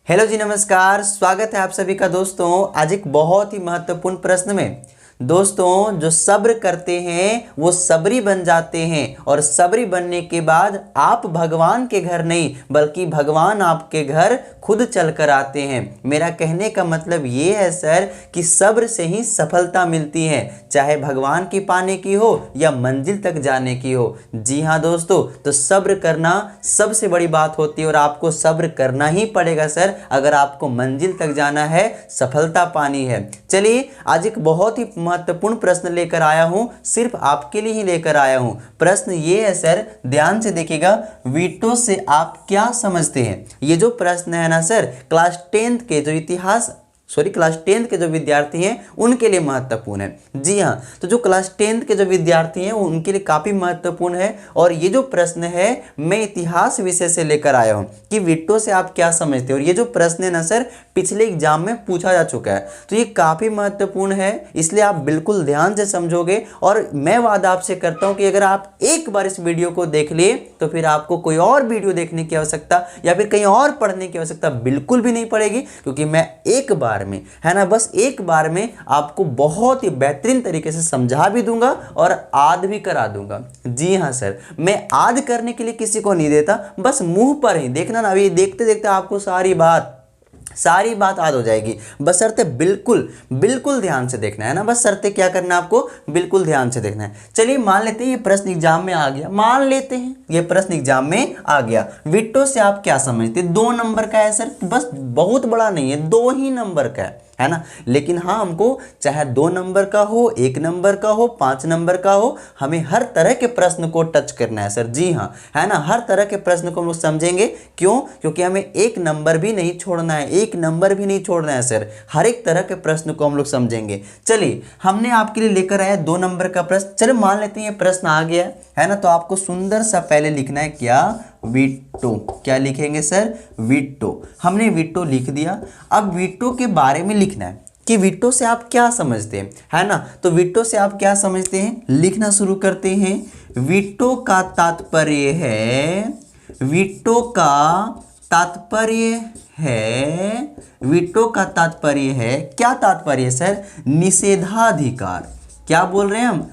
Hello जी, नमस्कार। स्वागत है आप सभी का दोस्तों आज एक बहुत ही महत्वपूर्ण प्रश्न में। दोस्तों, जो सब्र करते हैं वो सबरी बन जाते हैं और सबरी बनने के बाद आप भगवान के घर नहीं बल्कि भगवान आपके घर खुद चल कर आते हैं। मेरा कहने का मतलब ये है सर कि सब्र से ही सफलता मिलती है, चाहे भगवान की पाने की हो या मंजिल तक जाने की हो। जी हाँ दोस्तों, तो सब्र करना सबसे बड़ी बात होती है और आपको सब्र करना ही पड़ेगा सर, अगर आपको मंजिल तक जाना है, सफलता पानी है। चलिए, आज एक बहुत ही महत्वपूर्ण प्रश्न लेकर आया हूं, सिर्फ आपके लिए ही लेकर आया हूं। प्रश्न ये है सर, ध्यान से देखिएगा, वीटो से आप क्या समझते हैं। ये जो प्रश्न है ना सर, क्लास 10th के जो विद्यार्थी हैं उनके लिए महत्वपूर्ण है। जी हाँ, तो जो क्लास 10th के जो विद्यार्थी हैं उनके लिए काफ़ी महत्वपूर्ण है। और ये जो प्रश्न है मैं इतिहास विषय से लेकर आया हूँ कि विट्टो से आप क्या समझते हो। और ये जो प्रश्न है ना सर, पिछले एग्जाम में पूछा जा चुका है, तो ये काफ़ी महत्वपूर्ण है, इसलिए आप बिल्कुल ध्यान से समझोगे। और मैं वादा आपसे करता हूँ कि अगर आप एक बार इस वीडियो को देख लिए तो फिर आपको कोई और वीडियो देखने की आवश्यकता या फिर कहीं और पढ़ने की आवश्यकता बिल्कुल भी नहीं पड़ेगी, क्योंकि मैं एक बार में, है ना, बस एक बार में आपको बहुत ही बेहतरीन तरीके से समझा भी दूंगा और याद भी करा दूंगा। जी हाँ सर, मैं याद करने के लिए किसी को नहीं देता, बस मुंह पर ही देखना ना, अभी देखते देखते आपको सारी बात याद हो जाएगी। बशर्ते बिल्कुल ध्यान से देखना है ना, बस शर्ते क्या करना है आपको, बिल्कुल ध्यान से देखना है। चलिए, मान लेते हैं ये प्रश्न एग्जाम में आ गया, मान लेते हैं ये प्रश्न एग्जाम में आ गया। विट्टो से आप क्या समझते हैं? 2 नंबर का है सर, बस बहुत बड़ा नहीं है, 2 ही नंबर का है ना। लेकिन हाँ, हमको चाहे 2 नंबर का हो, 1 नंबर का हो, 5 नंबर का हो, हमें हर तरह के प्रश्न को टच करना है सर। जी हाँ, है ना, हर तरह के प्रश्न को हम लोग समझेंगे। क्यों? क्योंकि हमें 1 नंबर भी नहीं छोड़ना है, 1 नंबर भी नहीं छोड़ना है सर, हर एक तरह के प्रश्न को हम लोग समझेंगे। चलिए, हमने आपके लिए लेकर आया 2 नंबर का प्रश्न। चलिए मान लेते हैं ये प्रश्न आ गया है ना, तो आपको सुंदर सा पहले लिखना है क्या, विट्टो। क्या लिखेंगे सर? विट्टो। हमने विट्टो लिख दिया। अब विट्टो के बारे में लिखना है कि विट्टो से आप क्या समझते हैं, है ना। तो विट्टो से आप क्या समझते हैं लिखना शुरू करते हैं। विट्टो का तात्पर्य है, विट्टो का तात्पर्य है, विट्टो का तात्पर्य है, क्या तात्पर्य सर? निषेधाधिकार। क्या बोल रहे हैं हम?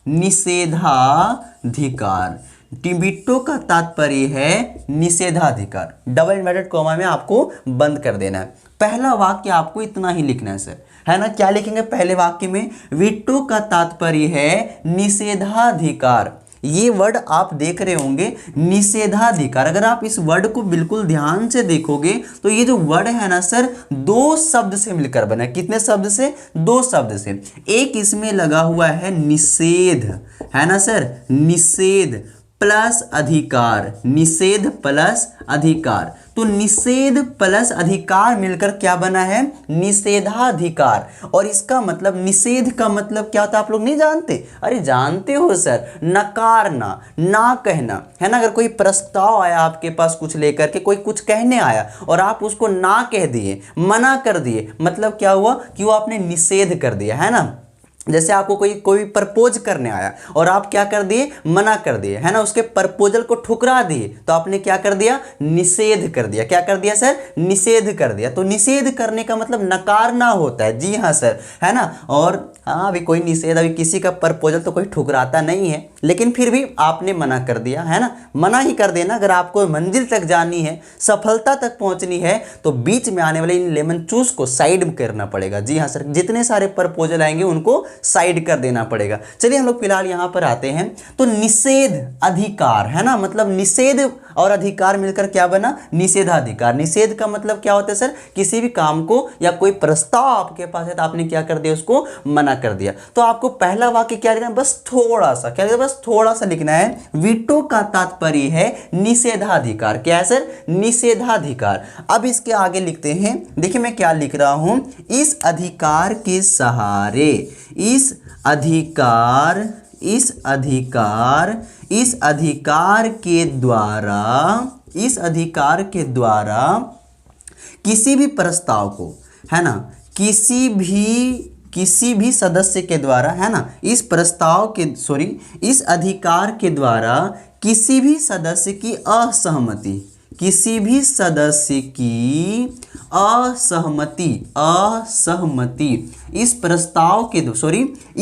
निषेधाधिकार। विट्टो का तात्पर्य है निषेधाधिकार। डबल इन्वर्टेड कॉमा में आपको बंद कर देना है। पहला वाक्य आपको इतना ही लिखना है सर, है ना। क्या लिखेंगे पहले वाक्य में? विट्टो का तात्पर्य है निषेधाधिकार। ये वर्ड आप देख रहे होंगे, निषेधाधिकार। अगर आप इस वर्ड को बिल्कुल ध्यान से देखोगे तो ये जो वर्ड है ना सर, 2 शब्द से मिलकर बना है। कितने शब्द से? 2 शब्द से। एक इसमें लगा हुआ है निषेध, है ना सर, निषेध प्लस अधिकार, निषेध प्लस अधिकार। तो निषेध प्लस अधिकार मिलकर क्या बना है? निषेधाधिकार। और इसका मतलब, निषेध का मतलब क्या होता है आप लोग नहीं जानते? अरे जानते हो सर, नकारना, ना कहना, है ना। अगर कोई प्रस्ताव आया आपके पास कुछ लेकर के, कोई कुछ कहने आया और आप उसको ना कह दिए, मना कर दिए, मतलब क्या हुआ कि वो आपने निषेध कर दिया, है ना। जैसे आपको कोई प्रपोज करने आया और आप क्या कर दिए? मना कर दिए, है ना, उसके प्रपोजल को ठुकरा दिए, तो आपने क्या कर दिया? निषेध कर दिया। क्या कर दिया सर? निषेध कर दिया। तो निषेध करने का मतलब नकारना होता है। जी हाँ सर, है ना। और हाँ, अभी कोई निषेध, अभी किसी का प्रपोजल तो कोई ठुकराता नहीं है, लेकिन फिर भी आपने मना कर दिया, है ना। मना ही कर देना। अगर आपको मंजिल तक जानी है, सफलता तक पहुंचनी है, तो बीच में आने वाले इन लेमन चूस को साइड करना पड़ेगा। जी हाँ सर, जितने सारे प्रपोजल आएंगे उनको साइड कर देना पड़ेगा। चलिए हम लोग फिलहाल यहां पर आते हैं। तो निषेध अधिकार, है ना, मतलब निषेध और अधिकार मिलकर क्या बना? निषेधाधिकार। निषेध का मतलब क्या होता है सर? किसी भी काम को या कोई प्रस्ताव आपके पास है तो आपने क्या कर दिया? उसको मना कर दिया। तो आपको पहला वाक्य क्या लिखना है? बस थोड़ा सा, क्या लिखना है? बस थोड़ा सा लिखना है। विट्टो का तात्पर्य है निषेधाधिकार। क्या है सर? निषेधाधिकार। अब इसके आगे लिखते हैं, देखिए मैं क्या लिख रहा हूं, इस अधिकार के सहारे, इस अधिकार के द्वारा किसी भी प्रस्ताव को, है ना, किसी भी सदस्य के द्वारा, है ना, इस अधिकार के द्वारा किसी भी सदस्य की असहमति, किसी भी सदस्य की असहमति इस प्रस्ताव के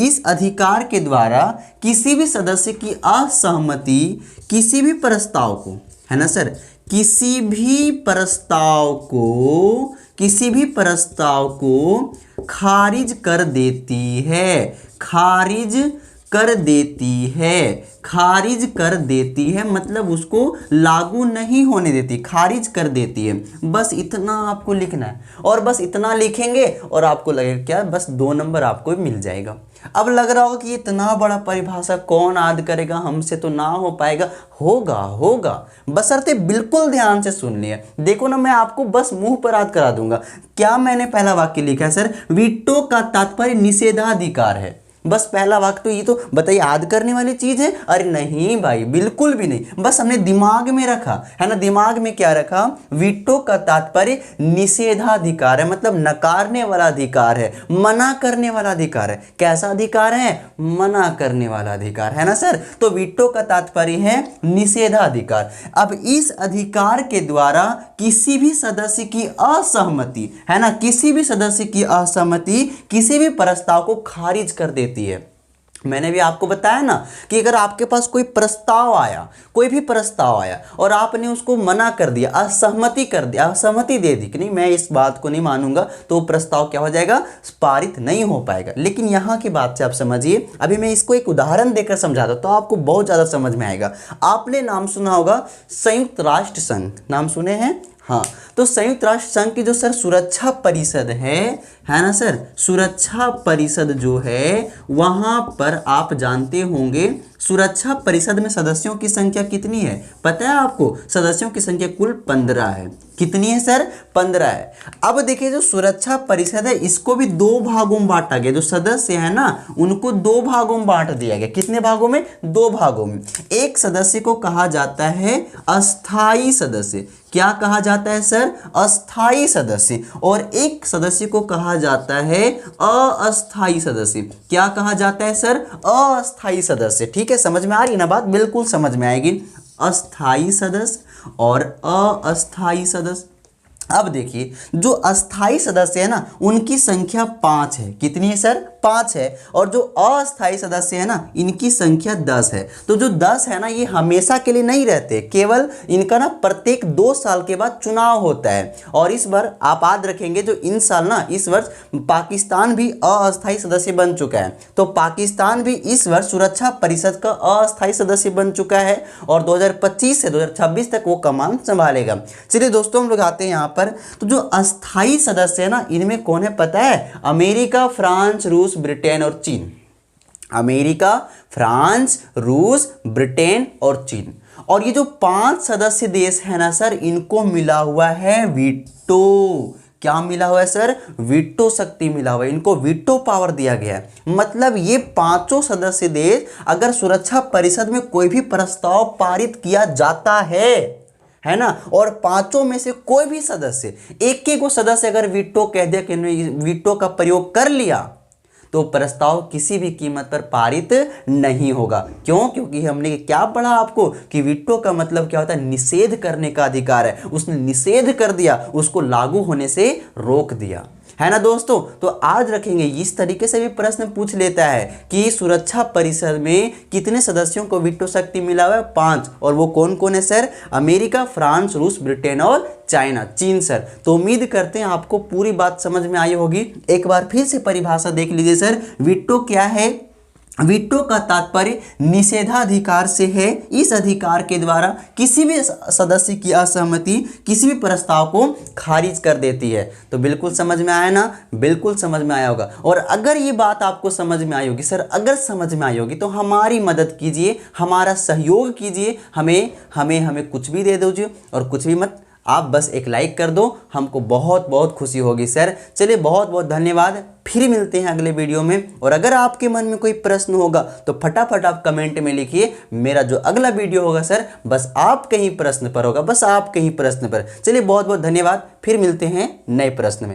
इस अधिकार के द्वारा किसी भी सदस्य की असहमति किसी भी प्रस्ताव को, है ना सर, किसी भी प्रस्ताव को खारिज कर देती है मतलब उसको लागू नहीं होने देती, खारिज कर देती है। बस इतना आपको लिखना है और बस इतना लिखेंगे और आपको लगेगा क्या, बस 2 नंबर आपको मिल जाएगा। अब लग रहा होगा कि इतना बड़ा परिभाषा कौन याद करेगा, हमसे तो ना हो पाएगा। होगा बशर्ते बिल्कुल ध्यान से सुन लिया। देखो ना, मैं आपको बस मुंह पर याद करा दूंगा। क्या मैंने पहला वाक्य लिखा है सर, वीटो का तात्पर्य निषेधाधिकार है। बस पहला वाक्य तो ये तो बताइए याद करने वाली चीज है? अरे नहीं भाई, बिल्कुल भी नहीं। बस हमने दिमाग में रखा है ना, दिमाग में क्या रखा, वीटो का तात्पर्य निषेधाधिकार है, मतलब नकारने वाला अधिकार है, मना करने वाला अधिकार है। कैसा अधिकार है? मना करने वाला अधिकार, है ना सर। तो वीटो का तात्पर्य है निषेधाधिकार। अब इस अधिकार के द्वारा किसी भी सदस्य की असहमति, है ना, किसी भी सदस्य की असहमति किसी भी प्रस्ताव को खारिज कर देती है। मैंने भी आपको बताया ना कि अगर आपके पास कोई प्रस्ताव आया, कोई भी प्रस्ताव आया और आपने उसको मना कर दिया, असहमति दे दी कि नहीं मैं इस बात को नहीं मानूंगा, तो प्रस्ताव क्या हो जाएगा, पारित नहीं हो पाएगा। लेकिन यहाँ की बात से आप समझिए, अभी मैं इसको एक उदाहरण देकर समझाता हूं तो आपको बहुत ज्यादा समझ में आएगा। आपने नाम सुना होगा संयुक्त राष्ट्र संघ, नाम सुने हैं? हाँ, तो संयुक्त राष्ट्र संघ की जो सर सुरक्षा परिषद है ना सर, सुरक्षा परिषद जो है वहां पर आप जानते होंगे सुरक्षा परिषद में सदस्यों की संख्या कितनी है, पता है आपको? सदस्यों की संख्या कुल 15 है। कितनी है सर? 15 है। अब देखिए जो सुरक्षा परिषद है इसको भी 2 भागों में बांटा गया। जो सदस्य है ना उनको 2 भागों में बांट दिया गया। कितने भागों में? 2 भागों में। एक सदस्य को कहा जाता है अस्थाई सदस्य। क्या कहा जाता है सर? अस्थाई सदस्य। और एक सदस्य को कहा जाता है अस्थाई सदस्य। क्या कहा जाता है सर? अस्थाई सदस्य। ठीक है, समझ में आ रही ना बात? बिल्कुल समझ में आएगी। अस्थाई सदस्य और अस्थाई सदस्य। अब देखिए जो अस्थाई सदस्य है ना उनकी संख्या 5 है। कितनी है सर? 5 है। और जो अस्थाई सदस्य है ना इनकी संख्या 10 है। तो जो 10 है ना ये हमेशा के लिए नहीं रहते, केवल इनका ना प्रत्येक 2 साल के बाद चुनाव होता है। और इस बार आप याद रखेंगे जो इन साल ना इस वर्ष पाकिस्तान भी अस्थाई सदस्य बन चुका है। तो पाकिस्तान भी इस वर्ष सुरक्षा परिषद का अस्थाई सदस्य बन चुका है और 2025 से 2026 तक वो कमान संभालेगा। चलिए दोस्तों हम लोग आते हैं यहाँ पर। तो जो अस्थाई सदस्य है ना इनमें कौन है पता है? अमेरिका, फ्रांस, रूस, ब्रिटेन और चीन। अमेरिका, फ्रांस, रूस, ब्रिटेन और चीन। और ये जो 5 सदस्य देश है ना सर इनको मिला हुआ है वीटो। क्या मिला हुआ है सर? वीटो शक्ति मिला हुआ है। इनको वीटो पावर दिया गया है। मतलब ये 5 सदस्य देश अगर सुरक्षा परिषद में कोई भी प्रस्ताव पारित किया जाता है ना, और 5 में से कोई भी सदस्य, एक को सदस्य अगर वीटो कह दिया कि वीटो का प्रयोग कर लिया तो प्रस्ताव किसी भी कीमत पर पारित नहीं होगा। क्यों? क्योंकि हमने क्या पढ़ा आपको कि वीटो का मतलब क्या होता है? निषेध करने का अधिकार है। उसने निषेध कर दिया, उसको लागू होने से रोक दिया, है ना दोस्तों। तो आज रखेंगे इस तरीके से भी प्रश्न पूछ लेता है कि सुरक्षा परिषद में कितने सदस्यों को वीटो शक्ति मिला हुआ है? 5। और वो कौन कौन है सर? अमेरिका, फ्रांस, रूस, ब्रिटेन और चाइना, चीन सर। तो उम्मीद करते हैं आपको पूरी बात समझ में आई होगी। एक बार फिर से परिभाषा देख लीजिए सर। वीटो क्या है? वीटो का तात्पर्य निषेधाधिकार से है। इस अधिकार के द्वारा किसी भी सदस्य की असहमति किसी भी प्रस्ताव को खारिज कर देती है। तो बिल्कुल समझ में आया ना? बिल्कुल समझ में आया होगा। और अगर ये बात आपको समझ में आई होगी सर, अगर समझ में आई होगी तो हमारी मदद कीजिए, हमारा सहयोग कीजिए, हमें कुछ भी दे दीजिए और कुछ भी मत, आप बस एक लाइक कर दो, हमको बहुत बहुत खुशी होगी सर। चलिए बहुत बहुत धन्यवाद। फिर मिलते हैं अगले वीडियो में। और अगर आपके मन में कोई प्रश्न होगा तो फटाफट आप कमेंट में लिखिए। मेरा जो अगला वीडियो होगा सर बस आपके ही प्रश्न पर होगा, बस आपके ही प्रश्न पर। चलिए बहुत बहुत धन्यवाद। फिर मिलते हैं नए प्रश्न में।